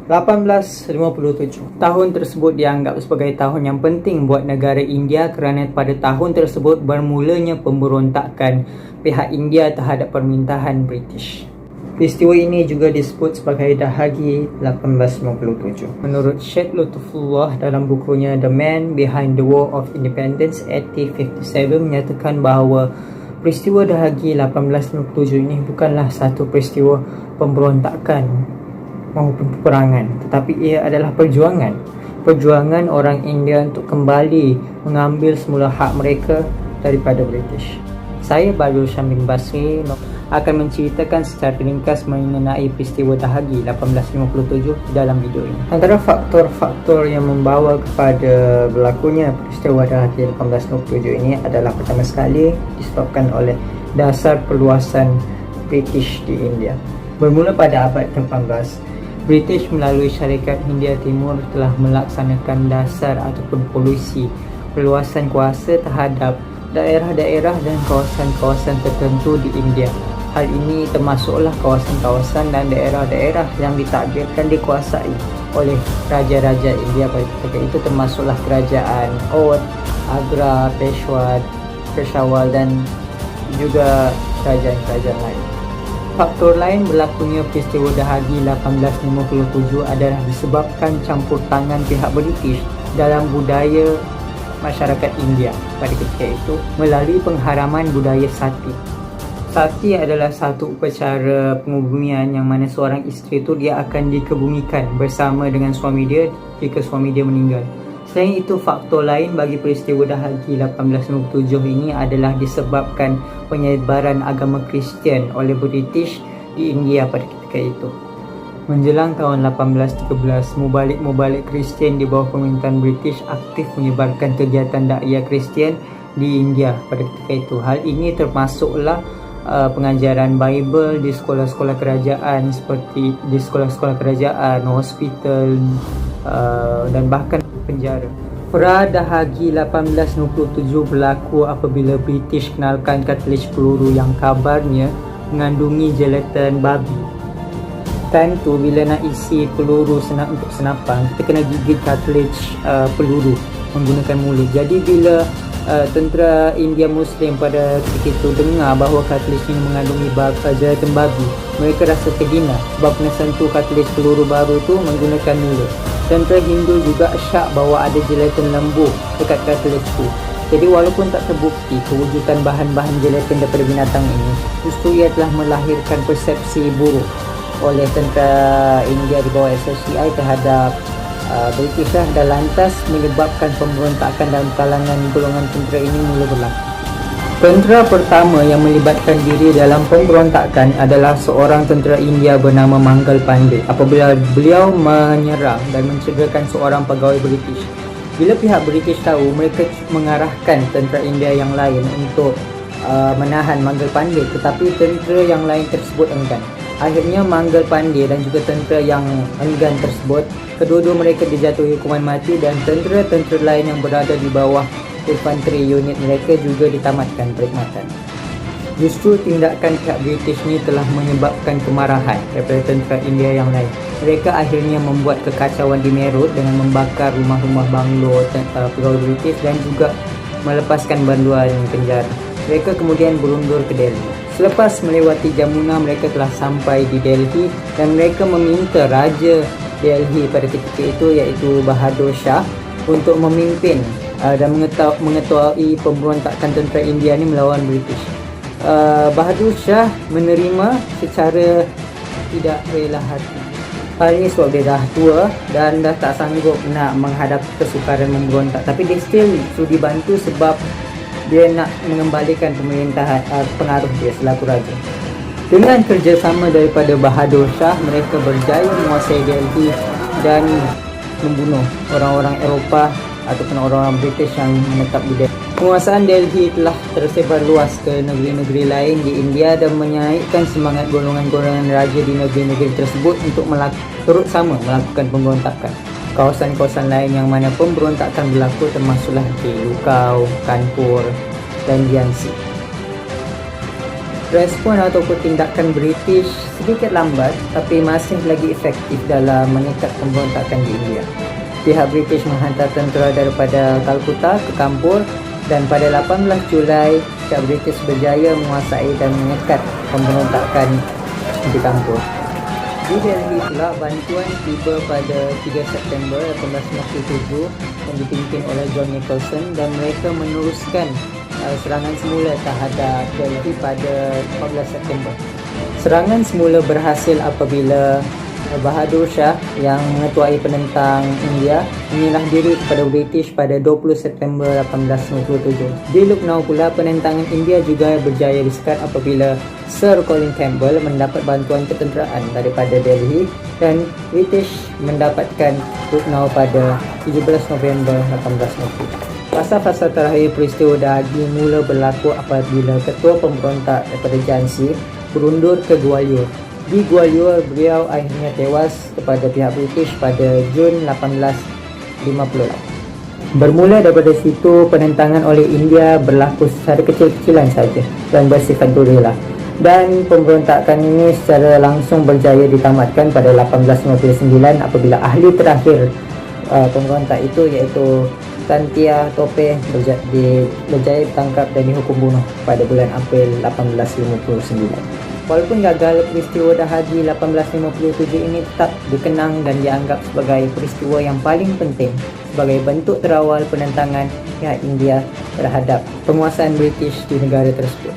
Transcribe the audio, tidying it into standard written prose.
1857. Tahun tersebut dianggap sebagai tahun yang penting buat negara India kerana pada tahun tersebut bermulanya pemberontakan pihak India terhadap permintaan British. Peristiwa ini juga disebut sebagai Dahagi 1857. Menurut Syed Lutfullah dalam bukunya The Man Behind the War of Independence 1857 menyatakan bahawa peristiwa Dahagi 1857 ini bukanlah satu peristiwa pemberontakan maupun peperangan, tetapi ia adalah perjuangan orang India untuk kembali mengambil semula hak mereka daripada British. Saya Badrul Syam bin Basri akan menceritakan secara ringkas mengenai peristiwa Dahagi 1857 dalam video ini. Antara faktor-faktor yang membawa kepada berlakunya peristiwa Dahagi 1857 ini adalah pertama sekali disebabkan oleh dasar perluasan British di India. Bermula pada abad ke-18, British melalui Syarikat Hindia Timur telah melaksanakan dasar ataupun polisi perluasan kuasa terhadap daerah-daerah dan kawasan-kawasan tertentu di India. Hal ini termasuklah kawasan-kawasan dan daerah-daerah yang ditakdirkan dikuasai oleh raja-raja India pada ketika itu, termasuklah kerajaan Oudh, Agra, Peshawar dan juga kerajaan-kerajaan lain. Faktor lain berlakunya peristiwa Dahagi 1857 adalah disebabkan campur tangan pihak British dalam budaya masyarakat India pada ketika itu melalui pengharaman budaya sati. Sati adalah satu upacara pengebumian yang mana seorang isteri itu dia akan dikebumikan bersama dengan suami dia jika suami dia meninggal. Selain itu, faktor lain bagi peristiwa Dahagi 1857 ini adalah disebabkan penyebaran agama Kristian oleh British di India pada ketika itu. Menjelang tahun 1813, mubalik-mubalik Kristian di bawah pemerintahan British aktif menyebarkan kegiatan dakwah Kristian di India pada ketika itu. Hal ini termasuklah pengajaran Bible di sekolah-sekolah kerajaan, seperti di sekolah-sekolah kerajaan, hospital dan bahkan penjara. Perang Dahagi 1857 berlaku apabila British kenalkan kartridge peluru yang kabarnya mengandungi gelatin babi. Time tu bila nak isi peluru untuk senapan, kita kena gigit kartridge peluru menggunakan mulut. Jadi bila tentera India Muslim pada ketika itu dengar bahawa kartridge ini mengandungi gelatin babi, mereka rasa terhina sebab kena sentuh kartridge peluru baru tu menggunakan mulut. Tentera Hindu juga syak bahawa ada gelatin lembu dekat kartridge itu. Jadi walaupun tak terbukti kewujudan bahan-bahan gelatin daripada binatang ini, justru ia telah melahirkan persepsi buruk oleh tentera India di bawah SSCI terhadap British dan lantas menyebabkan pemberontakan dalam kalangan golongan tentera ini mula berlaku. Tentera pertama yang melibatkan diri dalam pemberontakan adalah seorang tentera India bernama Mangal Pandey apabila beliau menyerang dan mencederakan seorang pegawai British. Bila pihak British tahu, mereka mengarahkan tentera India yang lain untuk menahan Mangal Pandey, tetapi tentera yang lain tersebut enggan. Akhirnya Mangal Pandey dan juga tentera yang enggan tersebut, kedua-dua mereka dijatuhi hukuman mati dan tentera-tentera lain yang berada di bawah infanteri unit mereka juga ditamatkan perkhidmatan. Justru tindakan pihak British ni telah menyebabkan kemarahan daripada tentera India yang lain. Mereka akhirnya membuat kekacauan di Meerut dengan membakar rumah-rumah banglo pegawai British dan juga melepaskan banduan penjara. Mereka kemudian berundur ke Delhi. Selepas melewati Jamuna, mereka telah sampai di Delhi dan mereka meminta Raja Delhi pada ketika itu iaitu Bahadur Shah untuk memimpin dan mengetuai pemberontakan tentera India ni melawan British. Bahadur Shah menerima secara tidak rela hati. Hal ini sebab dia dah tua dan dah tak sanggup nak menghadapi kesukaran memberontak, tapi dia still sudi bantu sebab dia nak mengembalikan pemerintahan pengaruh dia selaku raja. Dengan kerjasama daripada Bahadur Shah, mereka berjaya menguasai Delhi dan membunuh orang-orang Eropah ataupun orang-orang British yang menetap di Delhi. Penguasaan Delhi telah tersebar luas ke negeri-negeri lain di India dan menaikkan semangat golongan-golongan raja di negeri-negeri tersebut untuk turut sama melakukan pemberontakan. Kawasan-kawasan lain yang mana pemberontakan berlaku termasuklah di Lucknow, Kanpur dan Jhansi. Respon ataupun tindakan British sedikit lambat tapi masih lagi efektif dalam mengikat pemberontakan di India. Pihak British menghantar tentera daripada Calcutta ke Kanpur dan pada 18 Julai pihak British berjaya menguasai dan mengikat pemberontakan di Kanpur. Di Delhi pula, bantuan tiba pada 3 September 1857 yang dipimpin oleh John Nicholson dan mereka meneruskan serangan semula terhadap Delhi pada 14 September. Serangan semula berhasil apabila Bahadur Shah yang mengetuai penentang India menyilah diri kepada British pada 20 September 1857. Di Lucknow pula, penentangan India juga berjaya disekat apabila Sir Colin Campbell mendapat bantuan ketenteraan daripada Delhi dan British mendapatkan Lucknow pada 17 November 1860. Fasa-fasa terakhir peristiwa Dahagi mula berlaku apabila ketua pemberontak daripada Jhansi berundur ke Gwalior. Di Gwalior, beliau akhirnya tewas kepada pihak British pada Jun 1858. Bermula daripada situ, penentangan oleh India berlaku secara kecil-kecilan saja dan bersifat gerila. Dan pemberontakan ini secara langsung berjaya ditamatkan pada 1859 apabila ahli terakhir pemberontak itu iaitu Tantia Tope berjaya ditangkap dan dihukum bunuh pada bulan April 1859. Walaupun gagal, peristiwa Dahagi 1857 ini tetap dikenang dan dianggap sebagai peristiwa yang paling penting sebagai bentuk terawal penentangan pihak India terhadap penguasaan British di negara tersebut.